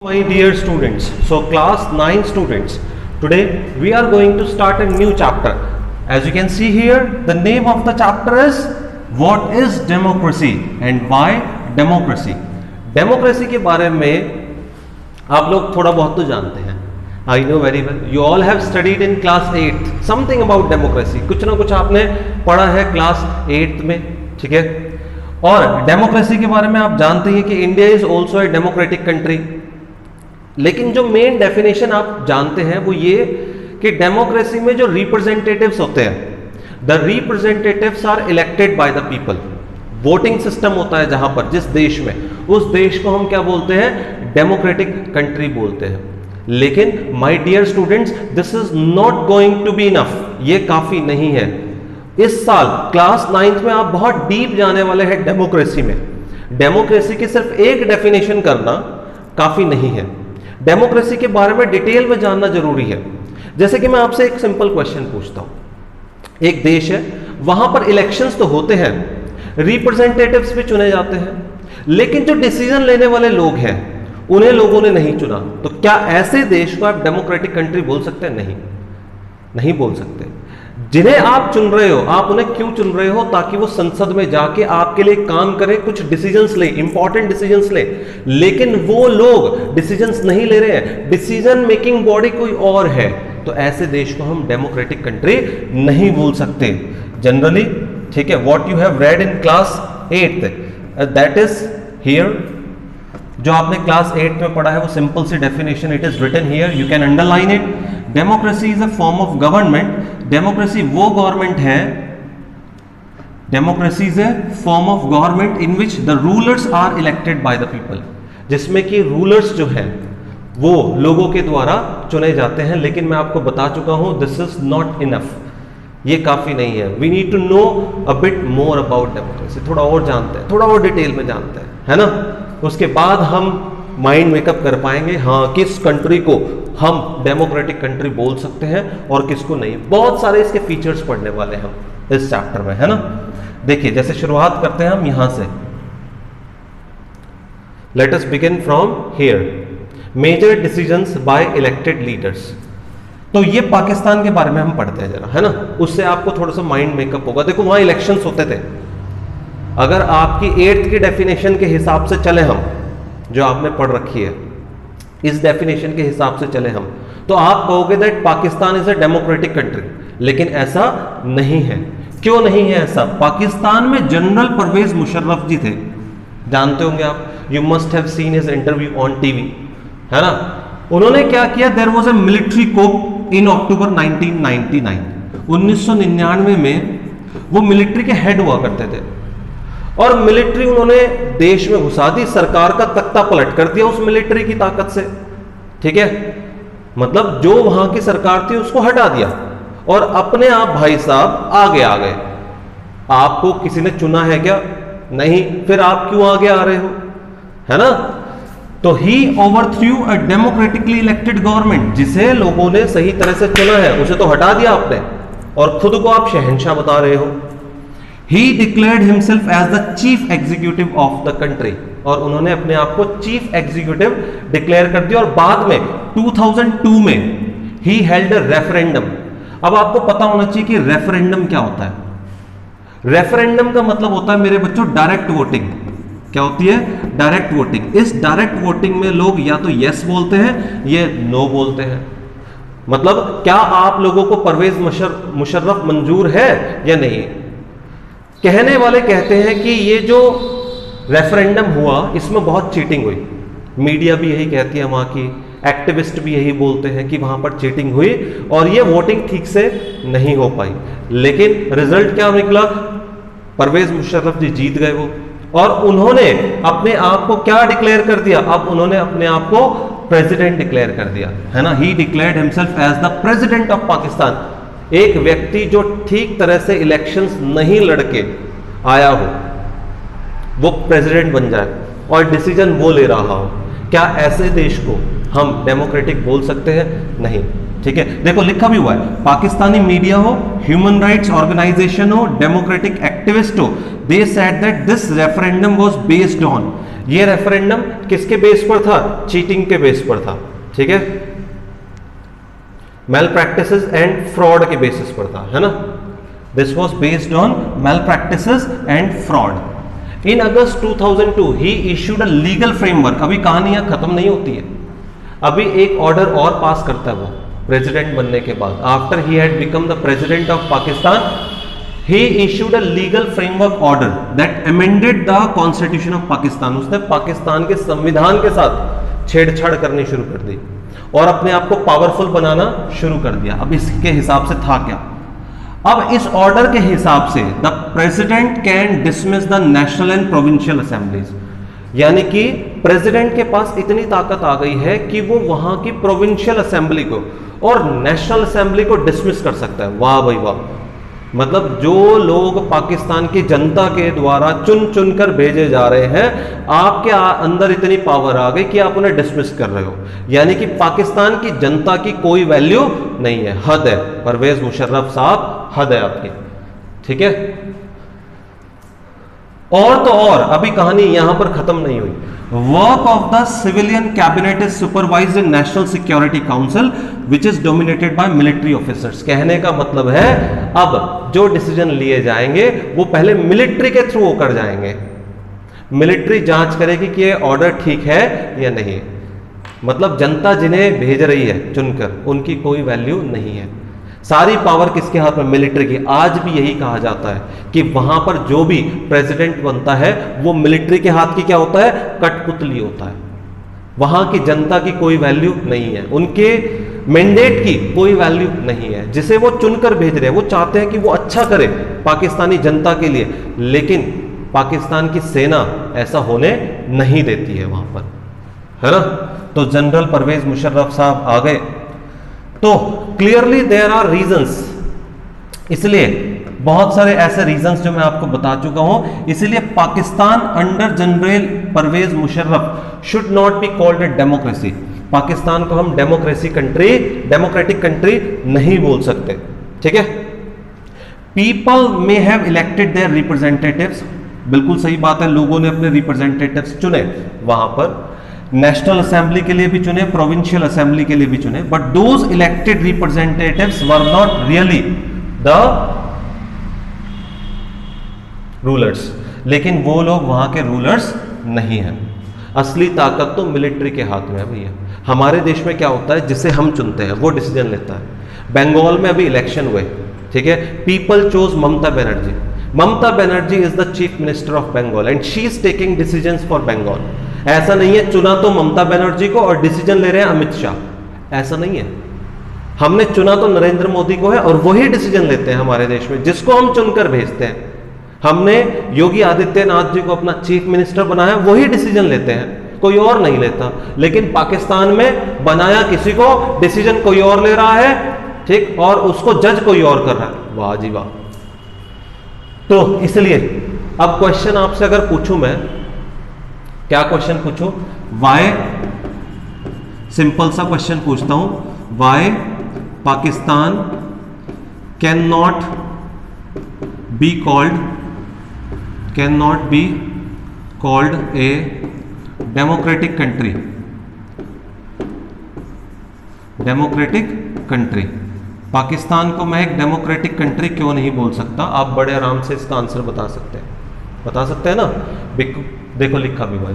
My dear students, so class 9 students, today we are going to start a new chapter. As you can see here, the name of the chapter is What is Democracy and Why Democracy? Democracy के बारे में आप लोग थोड़ा बहुत तो जानते हैं. I know very well. You all have studied in class 8 something about democracy. कुछ ना कुछ आपने पढ़ा है क्लास 8 में, ठीक है. और डेमोक्रेसी के बारे में आप जानते हैं कि India is also a democratic country. लेकिन जो मेन डेफिनेशन आप जानते हैं वो ये कि डेमोक्रेसी में जो रिप्रेजेंटेटिव्स होते हैं, the representatives are elected by the people. Voting system होता है जहां पर, जिस देश में, उस देश को हम क्या बोलते हैं? डेमोक्रेटिक कंट्री बोलते हैं. लेकिन my dear students, this is not going to be enough. ये काफी नहीं है. इस साल क्लास 9th में आप बहुत डीप जाने वाले हैं डेमोक्रेसी में. डेमोक्रेसी की सिर्फ एक डेफिनेशन करना काफी नहीं है. डेमोक्रेसी के बारे में डिटेल में जानना जरूरी है. जैसे कि मैं आपसे एक सिंपल क्वेश्चन पूछता हूं. एक देश है, वहां पर इलेक्शंस तो होते हैं, रिप्रेजेंटेटिव्स भी चुने जाते हैं, लेकिन जो डिसीजन लेने वाले लोग हैं उन्हें लोगों ने नहीं चुना. तो क्या ऐसे देश को आप डेमोक्रेटिक कंट्री बोल सकते हैं? नहीं, नहीं बोल सकते. जिन्हें आप चुन रहे हो, आप उन्हें क्यों चुन रहे हो? ताकि वो संसद में जाके आपके लिए काम करें, कुछ डिसीजंस ले, इंपॉर्टेंट डिसीजंस ले. लेकिन वो लोग डिसीजंस नहीं ले रहे हैं, डिसीजन मेकिंग बॉडी कोई और है. तो ऐसे देश को हम डेमोक्रेटिक कंट्री नहीं बोल सकते जनरली. ठीक है, what you have read in class 8 that is here. जो आपने क्लास 8 में पढ़ा है वो सिंपल सी definition, it is written here, you can underline it. Democracy is a form of government. Democracy वो गवर्नमेंट है, democracy is a form of government in which the rulers are elected by the people. जिसमें कि rulers जो है वो लोगों के द्वारा चुने जाते हैं. लेकिन मैं आपको बता चुका हूं, दिस इज नॉट इनफ. ये काफी नहीं है. We need to know a bit more about democracy. थोड़ा और जानते हैं, थोड़ा और डिटेल में जानते हैं, है ना. उसके बाद हम माइंड मेकअप कर पाएंगे, हाँ किस कंट्री को हम डेमोक्रेटिक कंट्री बोल सकते हैं और किसको नहीं. बहुत सारे इसके फीचर्स पढ़ने वाले हम इस चैप्टर में, है ना. देखिए, जैसे शुरुआत करते हैं हम यहां से. Let us begin from here. Major decisions by elected leaders. तो ये पाकिस्तान के बारे में हम पढ़ते हैं जरा, है ना. उससे आपको थोड़ा सा माइंड मेकअप होगा. देखो, वहां इलेक्शंस होते थे. अगर आपकी 8th की डेफिनेशन के हिसाब से चले हम, जो आपने पढ़ रखी है, इस डेफिनेशन के हिसाब से चले हम, तो आप कहोगे that Pakistan is a democratic country. लेकिन ऐसा नहीं है. क्यों नहीं है ऐसा? पाकिस्तान में जनरल परवेज मुशर्रफ जी थे, जानते होंगे आप. You must have seen his interview on TV, है ना. उन्होंने क्या किया? There was a military coup in October 1999. 1999 में वो मिलिट्री के हेड हुआ करते थे और मिलिट्री उन्होंने देश में घुसा दी. सरकार का तख्ता पलट कर दिया उस मिलिट्री की ताकत से. ठीक है, मतलब जो वहां की सरकार थी उसको हटा दिया और अपने आप भाई साहब आगे आ गए. आपको किसी ने चुना है क्या? नहीं. फिर आप क्यों आगे आ रहे हो, है ना. तो ही ओवरथ्रू अ डेमोक्रेटिकली इलेक्टेड गवर्नमेंट. जिसे लोगों ने सही तरह से चुना है उसे तो हटा दिया आपने और खुद को आप शहंशाह बता रहे हो. He declared himself as the chief executive of the country. और उन्होंने अपने आप को चीफ एग्जीक्यूटिव डिक्लेयर कर दिया. और बाद में 2002 में he held a referendum. अब आपको पता होना चाहिए कि रेफरेंडम क्या होता है. रेफरेंडम का मतलब होता है मेरे बच्चों डायरेक्ट वोटिंग. क्या होती है? Direct voting. इस डायरेक्ट वोटिंग में लोग या तो यस बोलते हैं या नो बोलते हैं. मतलब क्या आप लोगों को परवेज मुशर्रफ मंजूर है या नहीं. कहने वाले कहते हैं कि ये जो रेफरेंडम हुआ इसमें बहुत चीटिंग हुई. मीडिया भी यही कहती है, वहां की एक्टिविस्ट भी यही बोलते हैं कि वहां पर चीटिंग हुई और ये वोटिंग ठीक से नहीं हो पाई. लेकिन रिजल्ट क्या निकला? परवेज मुशर्रफ जी जीत गए वो. और उन्होंने अपने आप को क्या डिक्लेयर कर दिया? अब उन्होंने अपने आप को प्रेसिडेंट डिक्लेयर कर दिया, है ना. He declared himself as the president of Pakistan. एक व्यक्ति जो ठीक तरह से इलेक्शंस नहीं लड़के आया हो वो प्रेसिडेंट बन जाए और डिसीजन वो ले रहा हो. क्या ऐसे देश को हम डेमोक्रेटिक बोल सकते हैं? नहीं. ठीक है, देखो लिखा भी हुआ है. पाकिस्तानी मीडिया हो, ह्यूमन राइट्स ऑर्गेनाइजेशन हो, डेमोक्रेटिक एक्टिविस्ट हो, they said that this referendum was based on. ये रेफरेंडम किसके बेस पर था? चीटिंग के बेस पर था, ठीक है, मेल प्रैक्टिसेस एंड फ्रॉड के बेसिस पर था, है ना। This was based on malpractices and fraud. In August 2002 he issued a legal framework. अभी कहानी यहां खत्म नहीं होती है, अभी एक ऑर्डर और पास करता है वो प्रेसिडेंट बनने के बाद। After he had become the president of Pakistan, he issued a legal framework order that amended the constitution of Pakistan. उसने पाकिस्तान के संविधान के साथ छेड़छाड़ करनी शुरू कर दी और अपने आप को पावरफुल बनाना शुरू कर दिया। अब इसके हिसाब से था क्या? अब इस ऑर्डर के हिसाब से the president can dismiss the national and provincial assemblies, यानी कि प्रेसिडेंट के पास इतनी ताकत आ गई है कि वो वहां की प्रोविंशियल असेंबली को और नेशनल असेंबली को डिसमिस कर सकता है। वाह भाई वाह, मतलब जो लोग पाकिस्तान की जनता के द्वारा चुन चुन कर भेजे जा रहे हैं, आपके अंदर इतनी पावर आ गई कि आप उन्हें डिसमिस कर रहे हो, यानी कि पाकिस्तान की जनता की कोई वैल्यू नहीं है। हद है परवेज मुशर्रफ साहब, हद है आपकी, ठीक है। और तो और अभी कहानी यहां पर खत्म नहीं हुई। Work of the civilian cabinet is supervised in national security council which is dominated by military officers. कहने का मतलब है अब जो डिसीजन लिए जाएंगे वो पहले मिलिट्री के थ्रू होकर जाएंगे। मिलिट्री जांच करेगी कि ये ऑर्डर ठीक है या नहीं। मतलब जनता जिन्हें भेज रही है चुनकर, उनकी कोई वैल्यू नहीं है। सारी पावर किसके हाथ में? मिलिट्री की। आज भी यही कहा जाता है कि वहां पर जो भी प्रेसिडेंट बनता है वो मिलिट्री के हाथ की क्या होता है? कठपुतली होता है। वहां की जनता की कोई वैल्यू नहीं है, उनके मैंडेट की कोई वैल्यू नहीं है। जिसे वो चुनकर भेज रहे हैं, वो चाहते हैं कि वो अच्छा करे पाकिस्तानी जनता के लिए, लेकिन पाकिस्तान की सेना ऐसा होने नहीं देती है वहां पर, है ना। तो जनरल परवेज मुशर्रफ साहब आ गए। तो क्लियरली देयर आर रीजंस, इसलिए बहुत सारे ऐसे रीजंस जो मैं आपको बता चुका हूं, इसलिए Pakistan under General Pervez Musharraf should not be called a democracy. Pakistan को हम डेमोक्रेटिक कंट्री नहीं बोल सकते, ठीक है। People may have elected their representatives, बिल्कुल सही बात है, लोगों ने अपने रिप्रेजेंटेटिव्स चुने वहां पर, नेशनल असेंबली के लिए भी चुने, प्रोविंशियल असेंबली के लिए भी चुने, but those elected representatives were not really the rulers. लेकिन वो लोग वहां के रूलर्स नहीं हैं। असली ताकत तो मिलिट्री के हाथ में है भैया। हमारे देश में क्या होता है, जिसे हम चुनते हैं वो डिसीजन लेता है। बंगाल में अभी इलेक्शन हुए, ठीक है, people chose Mamata Banerjee. Mamata Banerjee is the chief minister of Bengal and she is taking decisions for Bengal. ऐसा नहीं है चुना तो ममता बनर्जी को और डिसीजन ले रहे हैं अमित शाह, ऐसा नहीं है। हमने चुना तो नरेंद्र मोदी को है और वही डिसीजन लेते हैं हमारे देश में, जिसको हम चुनकर भेजते हैं। हमने योगी आदित्यनाथ जी को अपना चीफ मिनिस्टर बनाया, वही डिसीजन लेते हैं, कोई और नहीं लेता। लेकिन पाकिस्तान में बनाया किसी को, डिसीजन कोई और ले रहा है, ठीक, और उसको जज कोई और कर रहा है। वाह जी वाह। तो इसलिए अब क्वेश्चन आपसे अगर पूछूं मैं, क्या क्वेश्चन पूछूं? वाई, सिंपल सा क्वेश्चन पूछता हूं, why Pakistan can not be called a democratic country. Pakistan को मैं एक डेमोक्रेटिक कंट्री क्यों नहीं बोल सकता? आप बड़े आराम से इसका आंसर बता सकते हैं ना। देखो लिखा भी भाई,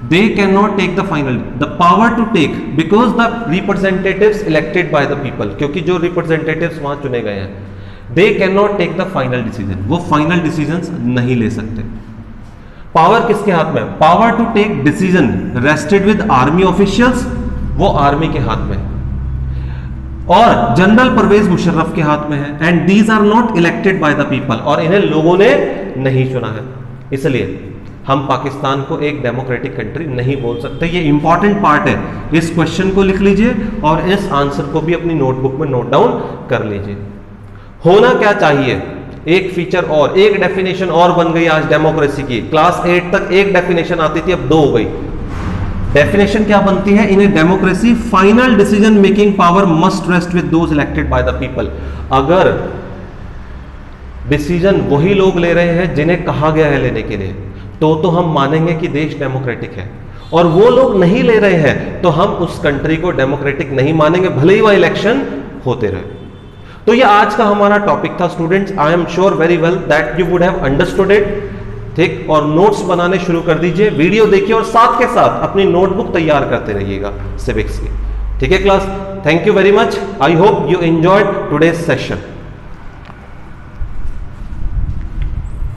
they can not take the final, the power to take, because the representatives elected by the people, क्योंकि जो रिप्रेजेंटेटिव्स वहां चुने गए हैं, they can not take the final decision, वो फाइनल डिसीजंस नहीं ले सकते। पावर किसके हाथ में? Power to take decision rested with army officials, वो आर्मी के हाथ में, और जनरल परवेज मुशर्रफ के हाथ में है। And these are not elected by the people, और इन्हें लोगों ने नहीं चुना है। इसलिए हम पाकिस्तान को एक डेमोक्रेटिक कंट्री नहीं बोल सकते। ये इंपॉर्टेंट पार्ट है, इस क्वेश्चन को लिख लीजिए और इस आंसर को भी अपनी नोटबुक में नोट डाउन कर लीजिए। होना क्या चाहिए? एक फीचर और, एक डेफिनेशन और बन गई आज डेमोक्रेसी की। क्लास 8 तक एक डेफिनेशन आती थी, अब 2 हो गई। डेफिनेशन क्या बनती है in a democracy? Final decision making power must rest with those elected by the people. अगर डिसीजन वही लोग ले रहे हैं जिन्हें कहा गया है लेने के लिए, तो हम मानेंगे कि देश डेमोक्रेटिक है, और वो लोग नहीं ले रहे हैं तो हम उस कंट्री को डेमोक्रेटिक नहीं मानेंगे, भले ही वह इलेक्शन होते रहे। तो ये आज का हमारा टॉपिक था students. I am sure very well that you would have understood it. ठीक, और नोट्स बनाने शुरू कर दीजिए, वीडियो देखिए और साथ के साथ अपनी नोटबुक तैयार करते रहिएगा सिविक्स की। ठीक है class, thank you very much. I hope you enjoyed today's session.